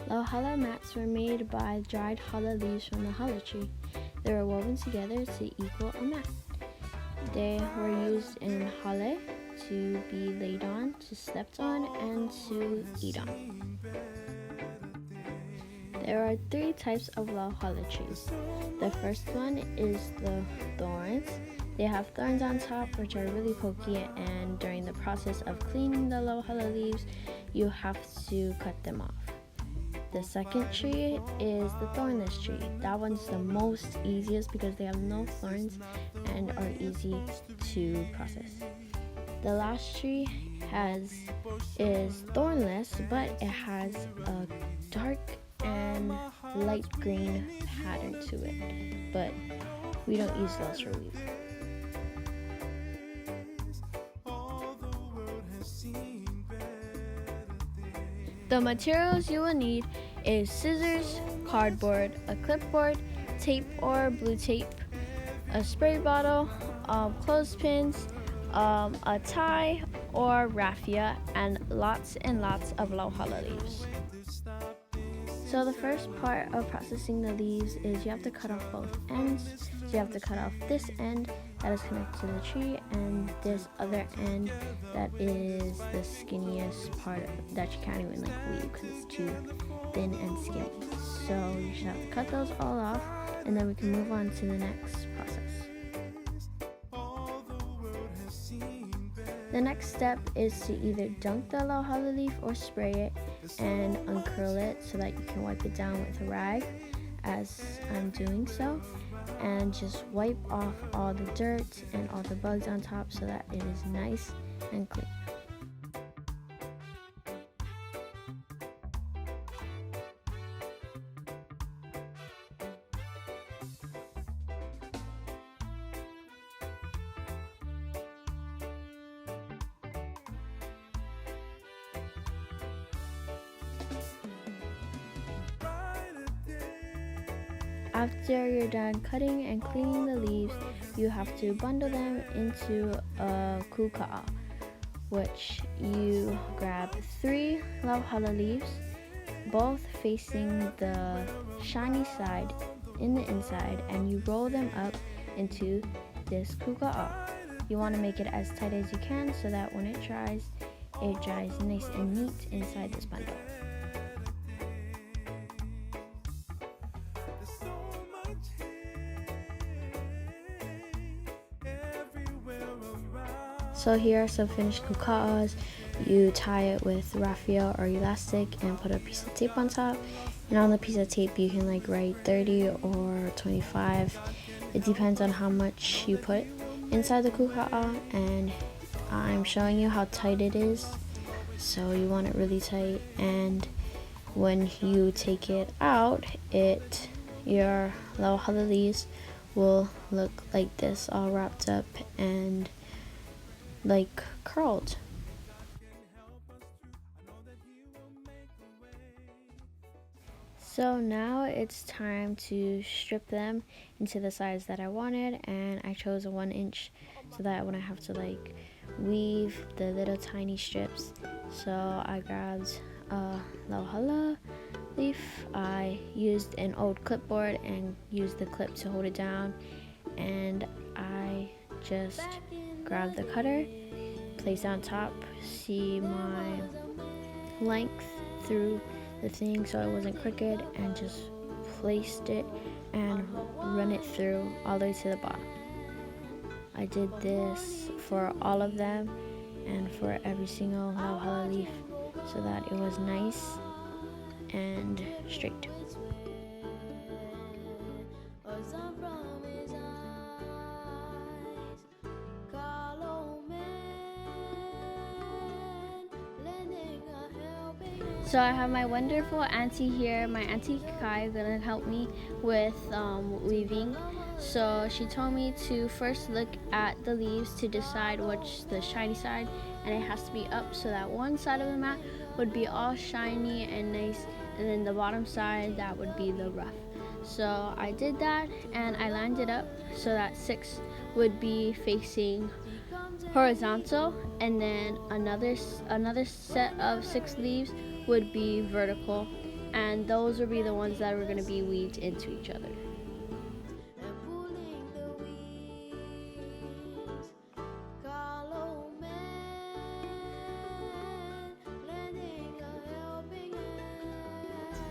Lauhala mats were made by dried challah leaves from the challah tree. They were woven together to equal a mat. They were used in challah to be laid on, to slept on, and to eat on. There are 3 types of lauhala trees. The first one is the thorns. They have thorns on top which are really pokey, and during the process of cleaning the lauhala leaves, you have to cut them off. The second tree is the thornless tree. That one's the most easiest because they have no thorns and are easy to process. The last tree is thornless, but it has a dark and light green pattern to it, but we don't use those for weave. The materials you will need is scissors, cardboard, a clipboard, tape or blue tape, a spray bottle, clothespins, a tie or raffia, and lots of lauhala leaves. So the first part of processing the leaves is you have to cut off both ends. So you have to cut off this end that is connected to the tree and this other end that is the skinniest part that you can't even weave because it's too thin and skinny. So you should have to cut those all off, and then we can move on to the next process. The next step is to either dunk the lauhala leaf or spray it and uncurl it so that you can wipe it down with a rag, as I'm doing so, and just wipe off all the dirt and all the bugs on top so that it is nice and clean. After you're done cutting and cleaning the leaves, you have to bundle them into a kūpuna, which you grab 3 lauhala leaves, both facing the shiny side in the inside, and you roll them up into this kūpuna. You want to make it as tight as you can so that when it dries nice and neat inside this bundle. So here are some finished kūpunas. You tie it with raffia or elastic and put a piece of tape on top. And on the piece of tape you can write 30 or 25. It depends on how much you put inside the kūpuna, and I'm showing you how tight it is. So you want it really tight, and when you take it out, your lauhala leaves will look like this, all wrapped up and curled. So now it's time to strip them into the size that I wanted, and I chose a 1-inch so that when I have to weave the little tiny strips. So I grabbed a lauhala leaf. I used an old clipboard and used the clip to hold it down, and I just grabbed the cutter, placed on top, see my length through the thing so it wasn't crooked, and just placed it and run it through all the way to the bottom. I did this for all of them and for every single lauhala leaf so that it was nice and straight. So I have my wonderful auntie here, my auntie Kai, gonna help me with weaving. So she told me to first look at the leaves to decide which the shiny side, and it has to be up so that one side of the mat would be all shiny and nice, and then the bottom side, that would be the rough. So I did that, and I lined it up so that 6 would be facing horizontal, and then another set of 6 leaves would be vertical, and those will be the ones that are going to be weaved into each other.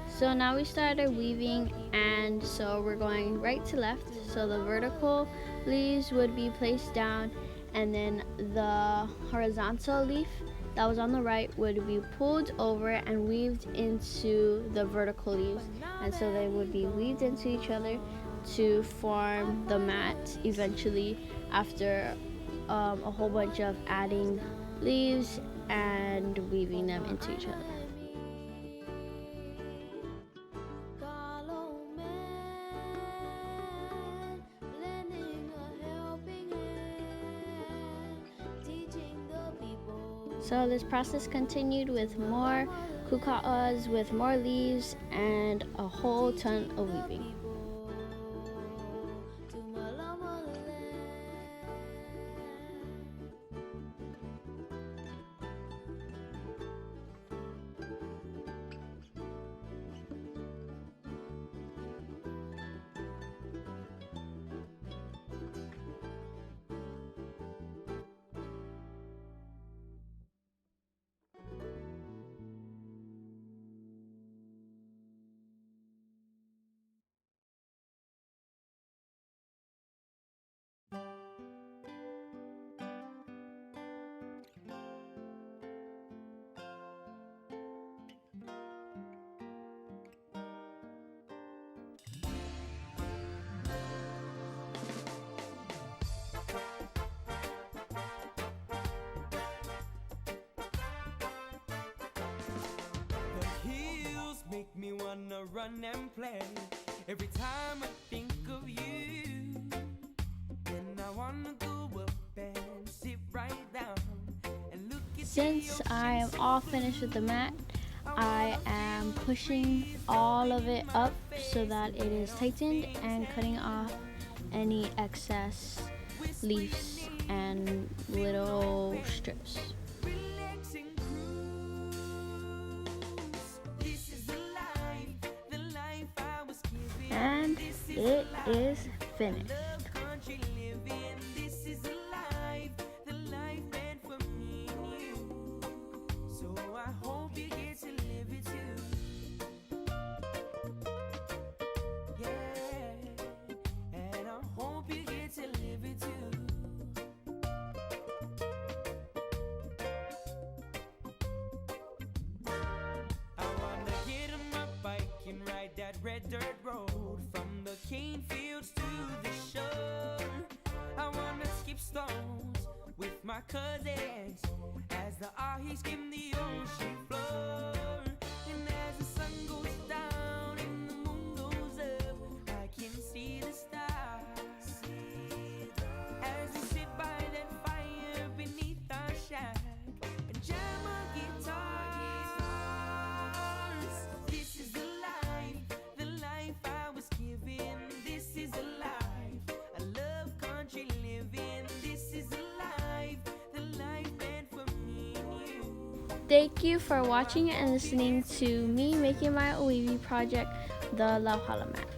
So now we started weaving, and so we're going right to left. So the vertical leaves would be placed down, and then the horizontal leaf that was on the right would be pulled over and weaved into the vertical leaves. And so they would be weaved into each other to form the mat eventually, after a whole bunch of adding leaves and weaving them into each other. So this process continued with more kūpūnas, with more leaves, and a whole ton of weaving. Make me wanna run and play every time I think of you. And I wanna go up and sit right down and look at. Since I am all finished with the mat, I am pushing all of it up so that it is tightened and cutting off any excess leaves and little strips. And it is finished. Red dirt road from the cane fields to the shore. I wanna skip stones with my cousins as the ahi skim the ocean floor. And as the sun goes down and the moon goes up, I can see the stars as we sit by that fire beneath our shack and jam our guitars. This is the life I was given. This is a life I love, country living. This is a life meant for me and you. Thank you for watching and listening to me making my Aulani project, the lauhala mat.